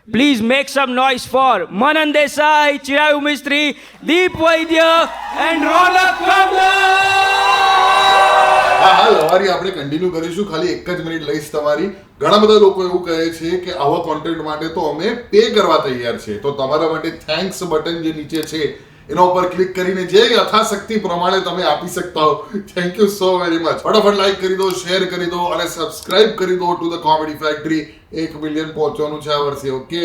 Please make some noise for Manan Desai, Chirayu Mistry, Deep Vaidya and Ronak Kamla. હા લવારી આપણે continue કરીશું. ખાલી એક જ મિનિટ લઈશ તમારી. ઘણા બધા લોકો એવું કહે છે કે આવા કોન્ટેન્ટ માટે તો અમે પે કરવા તૈયાર છે. તો તમારા માટે થેન્ક્સ બટન જે નીચે છે એના ઉપર ક્લિક કરીને જે યથાશક્તિ પ્રમાણે તમે આપી શકતા હો. Thank you so very much. ફટાફટ લાઈક કરી દો, શેર કરી દો અને સબસ્ક્રાઇબ કરી દો to the comedy factory. 1 million પહોંચવાનું છે આ વર્ષે. ઓકે,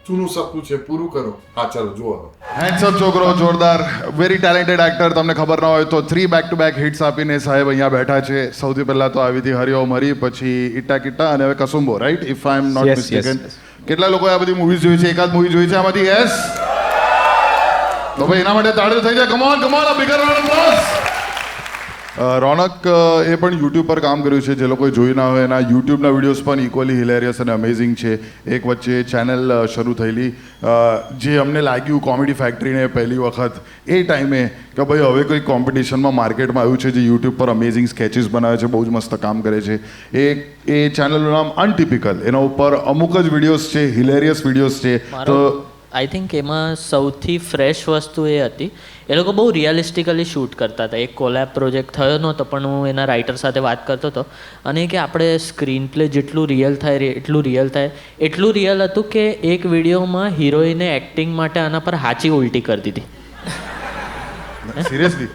ચૂનું સપનું છે, પૂરું કરો. હા ચાલો જુઓ. હેન્ડસમ છોકરો, જોરદાર, વેરી ટેલેન્ટેડ એક્ટર. તમને ખબર ના હોય તો 3 બેક ટુ બેક હિટ્સ આપીને સાહેબ અહીંયા બેઠા છે. સૌથી પહેલા તો આવી હતી હરિઓમ હરી, પછી ઇટા કિટ્ટા અને હવે Kasumbo, right? If I am not mistaken. કેટલા લોકો આ બધી મૂવીઝ જોઈ છે? એકાદ મૂવી જોઈ છે આમાંથી? યસ. તો ભાઈ એના માટે તાળી થઈ જાય. Come on come on, a bigger round of applause. Ronak એ પણ યુટ્યુબ પર કામ કર્યું છે. જે લોકોએ જોઈ ના હોય એના યુટ્યુબના વિડીયોઝ પણ ઇક્વલી હિલેરિયસ અને અમેઝિંગ છે. એક વચ્ચે ચેનલ શરૂ થયેલી જે અમને લાગ્યું કોમેડી ફેક્ટરીને પહેલી વખત એ ટાઈમે કે ભાઈ હવે કોઈ કોમ્પિટિશનમાં માર્કેટમાં આવ્યું છે જે યુટ્યુબ પર અમેઝિંગ સ્કેચીસ બનાવે છે, બહુ જ મસ્ત કામ કરે છે. એ ચેનલનું નામ અનટિપિકલ. એના ઉપર અમુક જ વિડીયોઝ છે, હિલેરિયસ વિડીયોઝ છે. તો આઈ થિંક એમાં સૌથી ફ્રેશ વસ્તુ એ હતી, એ લોકો બહુ રિયલિસ્ટિકલી શૂટ કરતા હતા. એક કોલેબ પ્રોજેક્ટ થયો નહોતો પણ હું એના રાઇટર સાથે વાત કરતો હતો અને કે આપણે સ્ક્રીન પ્લે જેટલું રિયલ થાય એટલું રિયલ થાય. એટલું રિયલ હતું કે એક વિડીયોમાં હિરોઈને એક્ટિંગ માટે આના પર હાચી ઉલટી કરતી હતી. સિરિયસલી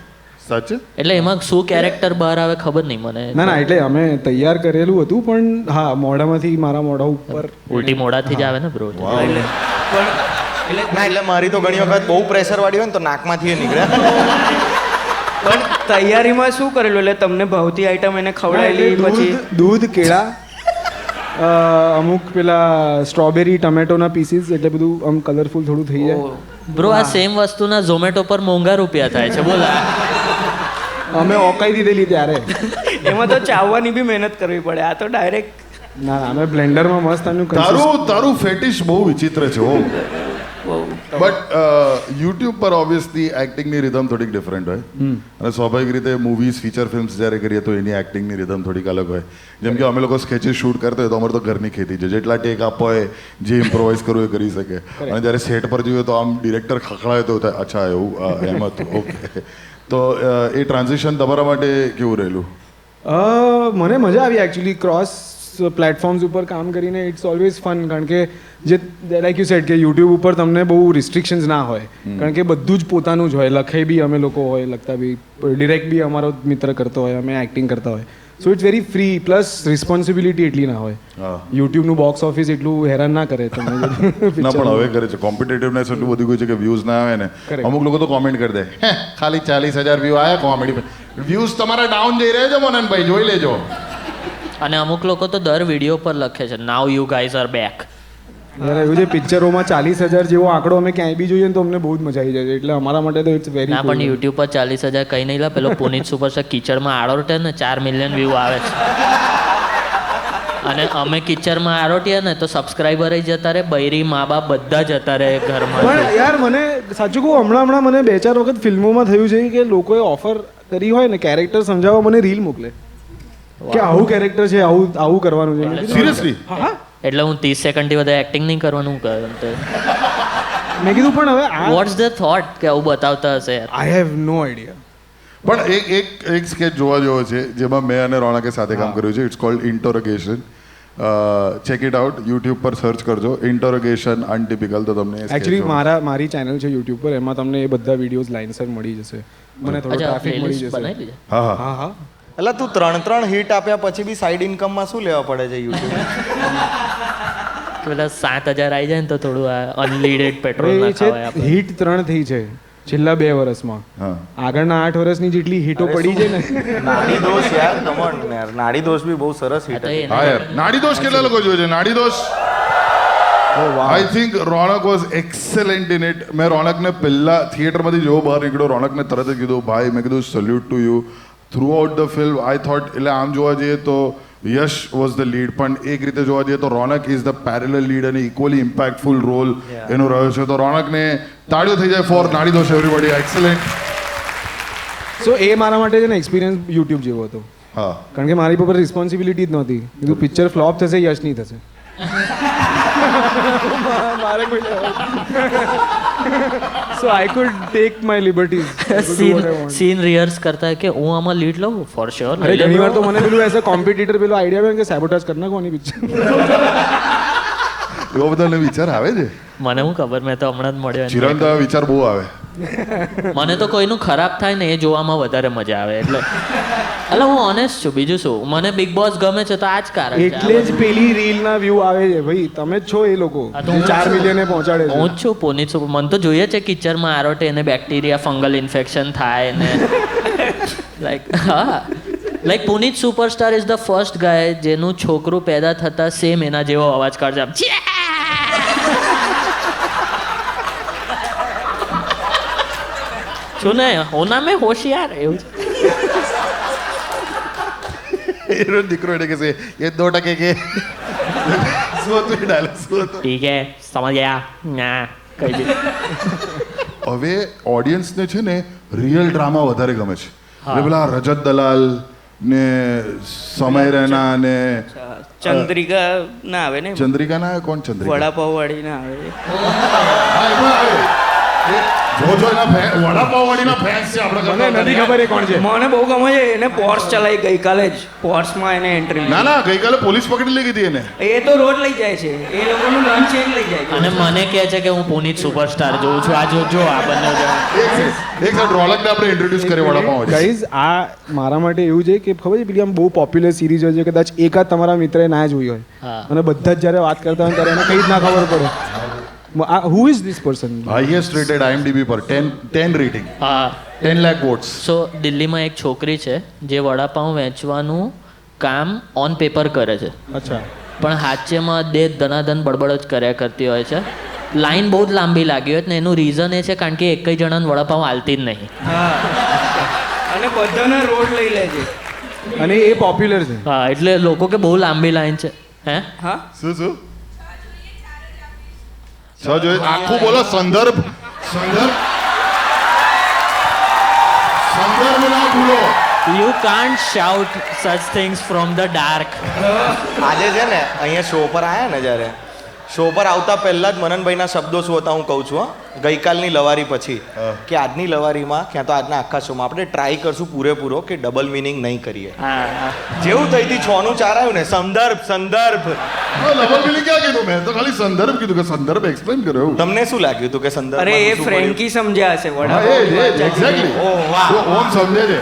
સાચે? એટલે એમાં શું કેરેક્ટર બહાર આવે ખબર નહીં મને. ના એટલે અમે તૈયાર કરેલું હતું પણ હા મોઢામાંથી મારા મોઢા ઉપર ઉલટી મોઢાથી જ આવે ને બ્રો. એટલે મારી તો ઘણી વખત બહુ પ્રેશર વાળી હોય ને તો નાકમાંથી નીકળે. પણ તૈયારીમાં શું કરેલું? એટલે તમને ભાવતી આઈટમ એને ખવડાવેલી, પછી દૂધ, કેળા, અમુક પેલા સ્ટ્રોબેરી, ટમેટોના પીસીસ, એટલે બધું આમ કલરફુલ થોડું થઈ જાય. બ્રો આ સેમ વસ્તુના ઝોમેટો પર મોંઘા રૂપિયા થાય છે. બોલો. અમે ઓકાઈ દીધેલી ત્યારે. એમાં તો ચાવવાની બી મહેનત કરવી પડે. આ તો ડાયરેક્ટ ના અમે બ્લેન્ડરમાં મસ્ત આનું તારું ફેટિશ બહુ વિચિત્ર છે. ઓ બટ યુટ્યુબ પર ઓબ્વિયસલી એક્ટિંગની રિધમ થોડીક ડિફરન્ટ હોય અને સ્વાભાવિક રીતે મૂવીઝ, ફીચર ફિલ્મ્સ જ્યારે કરીએ તો એની એક્ટિંગની રિધમ થોડીક અલગ હોય. જેમ કે અમે લોકો સ્કેચીસ શૂટ કરતા હોય તો અમારે તો ઘરની ખેતી છે. જેટલા ટેક આપવા હોય, જે ઇમ્પ્રોવાઇઝ કરવું એ કરી શકે. અને જ્યારે સેટ પર જોઈએ તો આમ ડિરેક્ટર ખખડાય તો થાય અચ્છા એવું એમ હતું. ઓકે, તો એ ટ્રાન્ઝિશન તમારા માટે કેવું રહેલું? મને મજા આવી એકચ્યુઅલી. ક્રોસ પ્લેટફોર્મ્સ ઉપર કામ કરીને ઇટ્સ ઓલવેઝ ફન. કારણ કે જે લાઈક યુ સેડ કે યુટ્યુબ ઉપર તમને બહુ રિસ્ટ્રિક્શન્સ ના હોય, કારણ કે બધું જ પોતાનું જ હોય. લખે બી અમે લોકો હોય, લખતા બી, ડિરેક્ટ બી અમારો મિત્ર કરતો હોય, અમે એક્ટિંગ કરતા હોય. So it's very free, plus responsibility એટલી ના હોય. યુટ્યુબનું બોક્સ ઓફિસ એટલું હેરાન ના કરે તમને. ના પણ હવે કરે છે. કોમ્પિટેટિવનેસ એટલું બધું ગયું છે કે વ્યૂઝ ના આવે ને. અમુક લોકો તો કોમેન્ટ કરી દે, ખાલી 40,000 વ્યૂ આવ્યા કોમેડી. વ્યૂઝ તમારા ડાઉન જઈ રહ્યા છે મનનભાઈ, જોઈ લેજો. અને અમુક લોકો તો દર વિડીયો પર લખે છે now you guys R back. એવું છે પિક્ચરોમાં 40,000 જેવો આંકડો અમે ક્યાંય બી જોઈએ ને તો અમને બહુ જ મજા આવી જાય. એટલે અમારા માટે તો ઇટ્સ વેરી. ના પણ યુટ્યુબ પર 40,000 કઈ નહીં લા. પેલો પુનિત સુપરસ્ટાર કિચડમાં આરોટે ને 4 મિલિયન વ્યૂ આવે છે. અને અમે કિચડમાં આરોટીએ ને તો સબસ્ક્રાઈબર જતા રહે, બૈરી, મા બાપ બધા જતા રહે ઘરમાં. પણ યાર મને સાચું કહું, હમણાં મને 2-4 વખત ફિલ્મોમાં થયું છે કે લોકોએ ઓફર કરી હોય ને કેરેક્ટર સમજાવવા, મને રીલ મોકલે કે આવું કેરેક્ટર છે, આવું કરવાનું છે. સિરિયસલી? હા. એટલે હું 30 સેકન્ડથી વધારે એક્ટિંગ નહીં કરવાનું કહે. મેં કીધું પણ હવે વોટ્સ ધ થોટ કે આવું બતાવતા હશે? I have no idea. પણ એક સ્કેચ જોવા જેવો છે જેમાં મેં અને રોનકે સાથે કામ કર્યું છે. It's called interrogation. Check it out. YouTube પર સર્ચ કરજો ઇન્ટરોગેશન અનટિપિકલ. તો તમને એકચ્યુઅલી મારી ચેનલ છે યુટ્યુબ પર, એમાં તમને એ બધા વિડીયોઝ લાઇનસર મળી જશે. મને થોડો ટ્રાફિક મળી જશે. હા. એટલે તું 3 હિટ આપ્યા પછી બી સાઈડ ઇન્કમમાં શું લેવા પડે છે યુટ્યુબ? પેલા 7,000 આવી જાય ને તો થોડું અનલિમિટેડ પેટ્રોલ ના ખાવાય આપણે. હિટ 3 થઈ છે છેલ્લા 2 વર્ષમાં. આગળના 8 વર્ષની જેટલી હિટો પડી છે ને. નાડી દોષ યાર, કમ ઓન યાર. નાડી દોષ બી બહુ સરસ હિટ હતી. હા યાર, નાડી દોષ કેટલા લોકો જોયે છે? Naadi Dosh I think Raunak was excellent in it. મેં રોનકને પહેલા થિયેટરમાંથી જેવો બહાર નીકળ્યો, રોનકને તરત જ કીધું ભાઈ, મેં કીધું salute to you. Through out the film I thought, એટલે આમ જોવા જઈએ તો યશ વોઝ ધ લીડ, પણ એક રીતે જોવા જઈએ તો રોનક ઇઝ ધ પેરેલલ લીડ અને ઇક્વલી ઇમ્પેક્ટફુલ રોલ એનો રહ્યો છે. તો રોનકને તાળીઓ થઈ જાય ફોર નાડી દોષ એવરીબડી. એક્સેલન્ટ. સો એ મારા માટે છે ને એક્સપિરિયન્સ યુટ્યુબ જેવો હતો. હા, કારણ કે મારી પર રિસ્પોન્સિબિલિટી જ નહોતી. કીધું પિક્ચર ફ્લોપ થશે, યશ નહીં થશે. મારે કોઈ so I could take my liberties scene rehearse કરતા है कि હું આમાં લીડ લઉં ફોર શ્યોર અરે ઘણી વાર તો મને પેલું એઝ અ કોમ્પિટિટર પેલો આઈડિયા આવે કે સેબોટાજ કરી નાખો આની પિક્ચર એવો બધો વિચાર આવે છે મને હું ખબર મેં તો હમણાં જ મળ્યો એને. ચિરાગ તો આ વિચાર બહુ આવે મને તો કોઈનું ખરાબ થાય ને એ જોવામાં વધારે મજા આવે એટલે હું ઓનેસ્ટ છું બીજું શું મને બિગ બોસ ગમે છે તો આ જ કારણ છે. એટલે જ પેલી રીલ ના વ્યૂ આવે છે ભાઈ તમે જ છો એ લોકો હા, તો હું 4 મિલિયને પહોંચાડે છે હું જ છું પુનિત સુપર મને તો જોઈએ છે કિચનમાં આરોટે એને બેક્ટેરિયા ફંગલ ઇન્ફેક્શન થાય ને like Punit superstar is the first guy જેનું છોકરું પેદા થતા સેમ એના જેવો અવાજ કાઢશે આમ, "છ્યા!" શું ને હોના મેં હોશિયાર એવું છે. એનો દીકરો એને કહેશે એ 2% કે શું હતું એ ડાયલોગ શું હતો ઠીક હે સમજ ગયા ના કહી દીધું. હવે ઓડિયન્સને છે ને રિયલ ડ્રામા વધારે ગમે છે એટલે પેલા રજત દલાલ ને સમય રૈના ને ચંદ્રિકા ના આવે ને ચંદ્રિકા ના કોણ ચંદ્રિકા વડાપાવ વાળી ના આવે હા, એમાં આવે. એ જો એના વડાપાવ વાળીના ફેન્સ છે આપણે મને નથી ખબર એ કોણ છે મને બહુ ગમે છે એને પોર્સ ચલાવી ગઈકાલે જ પોર્સમાં એને એન્ટ્રી ના ના ગઈકાલે પોલીસ પકડી લઈ ગઈ હતી એને એ તો રોજ લઈ જાય છે એ લોકોનું લંચ એ જ લઈ જાય છે અને મને કહે છે કે હું પુનિત સુપરસ્ટાર જોઉં છું આ જો આ બંને જણ. એક સાઈડ રોલકને આપણે ઇન્ટ્રોડ્યુસ કરી વડાપાવ વાળી. ગાઈઝ આ મારા માટે એવું છે કે ખબર છે પેલી આમ બહુ પોપ્યુલર સિરીઝ હોય છે કદાચ એકાદ તમારા મિત્રએ ના જોઈ હોય હા. અને બધા જ જ્યારે વાત કરતા હોય ત્યારે એને કંઈ જ ના ખબર પડે who is this person highest rated IMDb પર 10 રેટિંગ હા 10 લાખ વોટ્સ સો દિલ્હીમાં એક છોકરી છે જે વડાપાઉં વેચવાનું કામ ઓન પેપર કરે છે અચ્છા પણ હાચ્યમાં દે ધનાધન બડબડ જ કર્યા કરતી હોય છે. લાઈન બહુ જ લાંબી લાગી હોય ને એનું રીઝન એ છે કારણ કે એક જણાને વડાપાઉં હાલતી જ નહીં. અને બધાના રોડ લઈ લે છે. અને એ પોપ્યુલર છે. હા એટલે લોકો કે બહુ લાંબી લાઈન છે. હે હા શું જોઈએ આખું બોલો સંદર્ભ ના ભૂલો. You can't shout such things from the dark. આજે છે ને અહીંયા શો પર આવ્યા ને જ્યારે શો પર આવતા પહેલા જ મનનભાઈના શબ્દો શું હતા હું કહું છું હા ગઈકાલની લવારી પછી કે આજની લવારીમાં ક્યાં તો આજના આખા શોમાં આપણે ટ્રાય કરશું પૂરેપૂરો કે ડબલ મિનિંગ નહીં કરીએ. જેવું થઈ હતી 6 નું 4 આવ્યું ને સંદર્ભ લવર મિલિંગ ક્યાં કીધું મેં તો ખાલી સંદર્ભ કીધું કે સંદર્ભ એક્સપ્લેન કર્યો એવું. તમને શું લાગ્યું હતું કે સંદર્ભ અરે એ ફ્રેન્કી સમજ્યા હશે હા એ એક્ઝેક્ટલી ઓમ સમજે છે.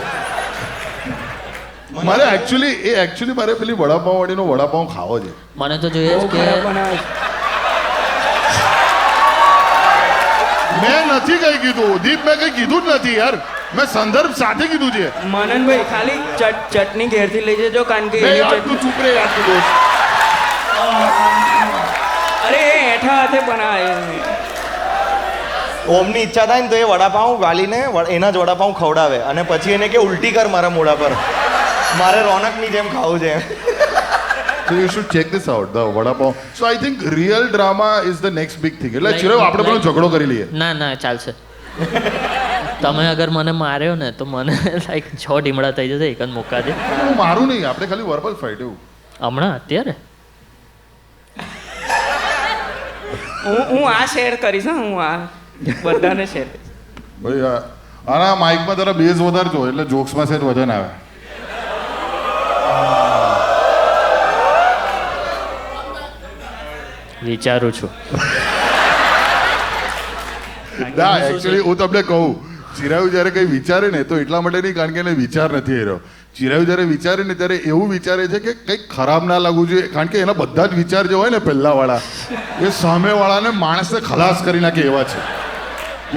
મારે એકચ્યુઅલી મારે પેલી વડાપાવ વાળીનો વડાપાવ ખાવો છે. મને તો જોઈએ જ કે મેં નથી કઈ કીધું દીપ મેં કઈ કીધું જ નથી યાર મેં સંદર્ભ સાથે કીધું છે. મનનભાઈ ખાલી ચટણી ઘેરથી લઈ જજો કારણ કે બે એની યાર તું ચૂપ રે યાર તું દોસ્ત. અરે એ હેઠા હાથે બનાવે ઓમની ઈચ્છા થાય ને તો એ વડાપાઉં ગાલીને એના જ વડાપાઉં ખવડાવે અને પછી એને કે ઉલટી કર મારા મોઢા પર મારે રોનકની જેમ ખાવું છે. So you should check this out, the vada pav. So I think real drama is the next big thing. એટલે ચિરાગ આપણે પેલો ઝઘડો કરી લઈએ. ના ચાલશે. તમે અગર મને માર્યો ને તો મને લાઈક 6 ઢીમડા થઈ જશે એક જ મુક્કા દે. હું મારું નહીં આપણે ખાલી વર્બલ ફાઇટ એવું. હમણાં અત્યારે હું આ શેર કરીશ હા હું આ બધાને શેર ભાઈ આના માઇકમાં તારા બેઝ વધારજો એટલે જોક્સમાં સેટ વજન આવે. વિચારું છું. ના એકચ્યુઅલી હું તમને કહું ચિરાયુ જ્યારે કંઈ વિચારે ને તો એટલા માટે નહીં કારણ કે એને વિચાર નથી એ રહ્યો. ચિરાયુ જ્યારે વિચારે ને ત્યારે એવું વિચારે છે કે કંઈક ખરાબ ના લાગવું જોઈએ કારણ કે એના બધા જ વિચાર જે હોય ને પહેલાવાળા એ સામેવાળાને માણસને ખલાસ કરી નાખે એવા છે.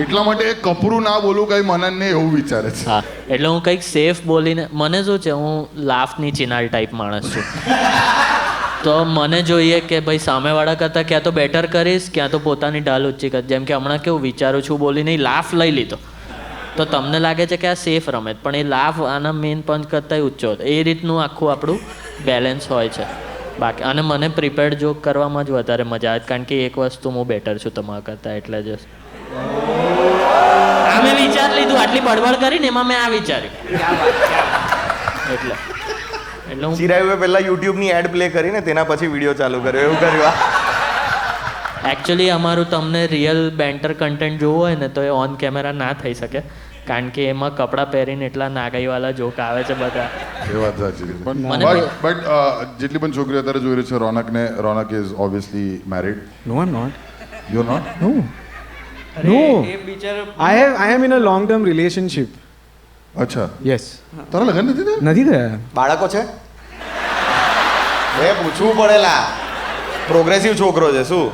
એટલા માટે એ કપરું ના બોલું કંઈ મનનને એવું વિચારે છે. હા એટલે હું કંઈક સેફ બોલીને મને શું છે હું લાફની ચિનાર ટાઈપ માણસ છું. તો મને જોઈએ કે ભાઈ સામેવાળા કરતાં ક્યાં તો બેટર કરીશ ક્યાં તો પોતાની ઢાલ ઊંચી કરીશ. જેમ કે હમણાં કેવું વિચારું છું બોલીને લાફ લઈ લીધો તો તમને લાગે છે કે આ સેફ રમત પણ એ લાફ આના મેઇન પંચ કરતાં ઊંચો હતો. એ રીતનું આખું આપણું બેલેન્સ હોય છે. બાકી અને મને પ્રિપેર્ડ જોક કરવામાં જ વધારે મજા આવે કારણ કે એક વસ્તુ હું બેટર છું તમારા કરતાં એટલે જ મેં વિચાર લીધું આટલી બડબડ કરીને એમાં મેં આ વિચાર્યું એટલે હું ચિરાયુએ પહેલા યુટ્યુબની એડ પ્લે કરીને તેના પછી વિડીયો ચાલુ કર્યો એવું કર્યું. એકચ્યુઅલી અમારું તમને રિયલ બેન્ટર કન્ટેન્ટ જોવું હોય ને તો એ ઓન કેમેરા ના થઈ શકે કારણ કે એમાં કપડાં પહેરીને એટલા નાગાઈવાળા જોક આવે છે બધા. એ વાત સાચી છે પણ મને બટ જેટલી પણ છોકરીઓ અત્યારે જોઈ રહી છે Ronak is obviously married. No I am not. You are not? No. અરે, No. એ બિચારો I am in a long term relationship. અચ્છા, Yes. તારા લગ્ન નથી થયા? નથી થયા. બાળકો છે એ પૂછવું પડેલા. પ્રોગ્રેસિવ છોકરો છે શું?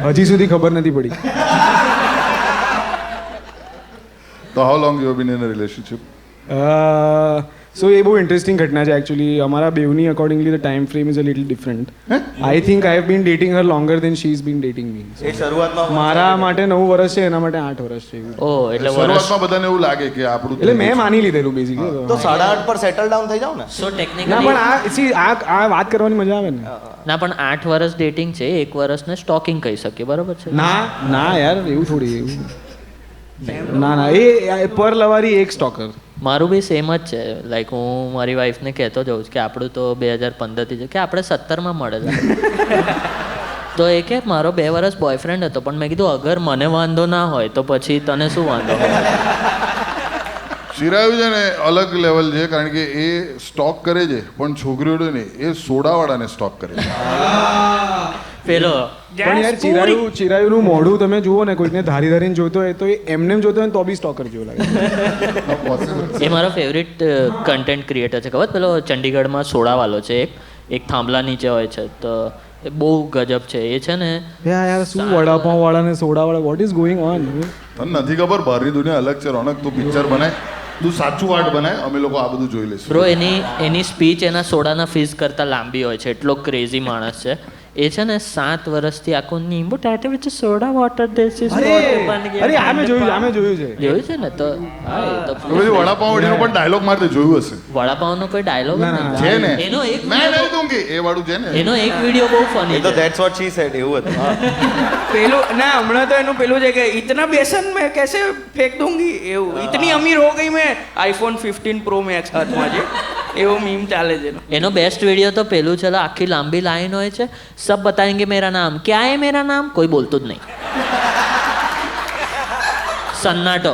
હજી સુધી ખબર નથી પડી. તો how long you have been in a relationship? So એ બહુ ઇન્ટરેસ્ટિંગ ઘટના છે એકચ્યુઅલી. અમારા બેવની accordingly the time frame is a little different. I think I have been dating her longer than she is been dating me. એ શરૂઆતમાં મારા માટે 9 વર્ષ છે, એના માટે 8 વર્ષ છે. ઓ એટલે વર્ષ શરૂઆતમાં બધાને એવું લાગે કે આપણું એટલે મેં માની લીધેલું બેઝિકલી. તો 8.5 પર સેટલ ડાઉન થઈ જાવ ને. સો ના ટેકનિકલી પણ આ see, આ વાત કરવાની મજા આવે ને. ના પણ 8 વર્ષ ડેટિંગ છે, 1 વર્ષને સ્ટોકિંગ કહી શકીએ, બરોબર છે? ના યાર એવું થોડી એવું. ના એ પર લવારી એક સ્ટોકર. મારું બી સેમ જ છે. લાઈક હું મારી વાઈફને કહેતો જાઉં છું કે આપણું તો 2015થી છે કે આપણે 17માં મળે છે. તો એ કે મારો 2 વર્ષ બોયફ્રેન્ડ હતો પણ મેં કીધું અગર મને વાંધો ના હોય તો પછી તને શું વાંધો હોય? ચિરાયુ છે ને અલગ લેવલ છે કારણ કે એ સ્ટોક કરે છે પણ છોકરીઓ ને એ સોડાવાળાને સ્ટોક કરે છે. પેલો પણ યાર ચિરાયુનું મોઢું તમે જુઓ ને, કોઈકને ધારીને જોતો હોય તો એ એમને જોતો હોય ને તો બી સ્ટોકર જેવો લાગે. એ મારો ફેવરિટ કન્ટેન્ટ ક્રિએટર છે. ખબર પેલો ચંડીગઢમાં સોડાવાલો છે, એક થાંભલા નીચે હોય છે, તો એ બહુ ગજબ છે. એ છે ને યાર શું વડાપાઉં વાળા ને સોડા વાળા, વોટ ઇઝ ગોઈંગ ઓન? તને નથી ખબર બહારની દુનિયા અલગ છે રોનક. તું પિક્ચર બનાય, તું સાચું આર્ટ બનાય, અમે લોકો આ બધું જોઈ લઈશું. બ્રો એની સ્પીચ એના સોડાના ફીસ કરતાં લાંબી હોય છે, એટલો ક્રેઝી માણસ છે. એ છે ને 7 વર્ષથી આખું નીંબુ ટાટે which soda water this is water બન ગયા. અરે આમે જોયું છે. જોયું છે ને? તો હા એ તો તો પછી વડાપાવ વડીનો પણ ડાયલોગ મારતે જોયું હશે. વડાપાવનો કોઈ ડાયલોગ છે ને એનો એક મેં નહીં દૂંગી એ વાળું છે ને. એનો એક વિડીયો બહુ ફની એ તો છે. ધેટ્સ વોટ શી સેડ એવું હતું. પેલું ના હમણાં તો એનું પેલું છે કે ઇતના બેસન મેં कैसे फेंक दूंगी એવું. इतनी अमीर हो गई मैं आईफोन 15 प्रो मैक्स हाथમાં છે એવો મીમ ચાલે છે. એનો બેસ્ટ વિડીયો તો પેલું છે, આખી લાંબી લાઈન હોય છે, સબ बताएंगे मेरा नाम, क्या है मेरा नाम, કોઈ બોલતું જ નહીં, સન્નાટો.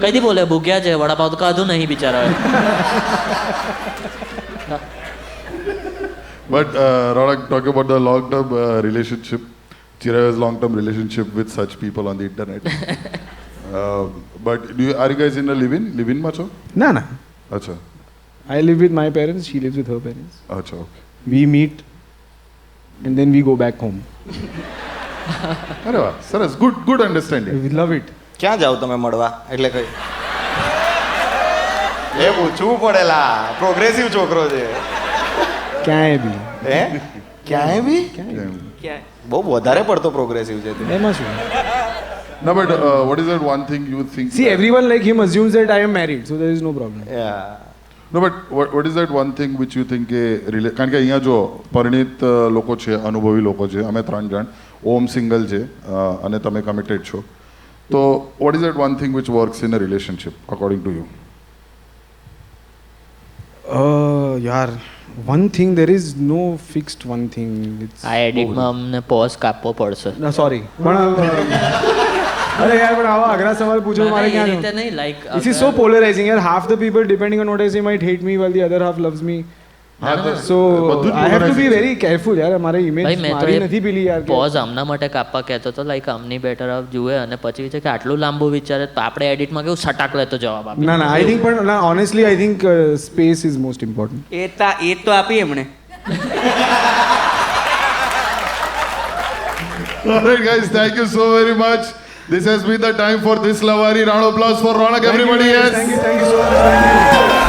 કઈથી બોલે? ભૂખ્યા છે, વડાપાવ તો કાધું નહીં બિચારા. But Ronak, talking about the long-term relationship, Chiraya's long-term relationship with such people on the internet. But are you guys in a live-in માં છો? ના અચ્છા I live with my parents, she lives with her parents. અચ્છા okay. We meet and then we go back home. અરે વાહ, સરસ. Good understanding. We love it. ક્યાં જાવ તમે મળવા? એટલે કઈ એ પૂછવું પડેલા. પ્રોગ્રેસિવ છોકરો છે ક્યાંય બી. હે ક્યાંય બી ક્યાં બહુ વધારે પડતો પ્રોગ્રેસિવ છે તે. એમાં શું? No, but what is that one thing you think? See, everyone like him assumes that I am married, so there is no problem. Yeah. No, but what is that one thing which you think કારણ કે અહીંયા જો પરિણીત લોકો છે, અનુભવી લોકો છે, અમે 3 જણ, ઓમ સિંગલ છે અને તમે કમિટેડ છો, તો what is that one thing which works in a relationship according to you? Yaar, one thing, there is no fixed one thing. It's આ એડિટમાં અમને પોઝ કાપવો પડશે. No, sorry. પણ અરે યાર પણ આવા અઘરા સવાલ પૂછો મારે એ ક્યાં રીતે નહીં, like This is so polarizing. Yaar, half the people, depending on what I say, might hate me while the other half loves me. So બધું જ I have to be polarizing very careful. યાર મારે ભાઈ image મેં તો મારી નથી પેલી યાર કે- પોઝ આમના માટે કાપવા કહેતો હતો, લાઈક આમની બેટર ઓફ જુએ અને પછી વિચારે કે આટલું લાંબુ વિચારે તો આપણે એડિટમાં કેવું સટાક લેતો જવાબ આપે. ના I think પણ ના honestly I think space is most important. એ તો આપી એમણે. Alright guys, thank you so very much. This has been the time for this Lavari. Round of applause for Ronak, everybody. Yes. Thank you so much. Thank you.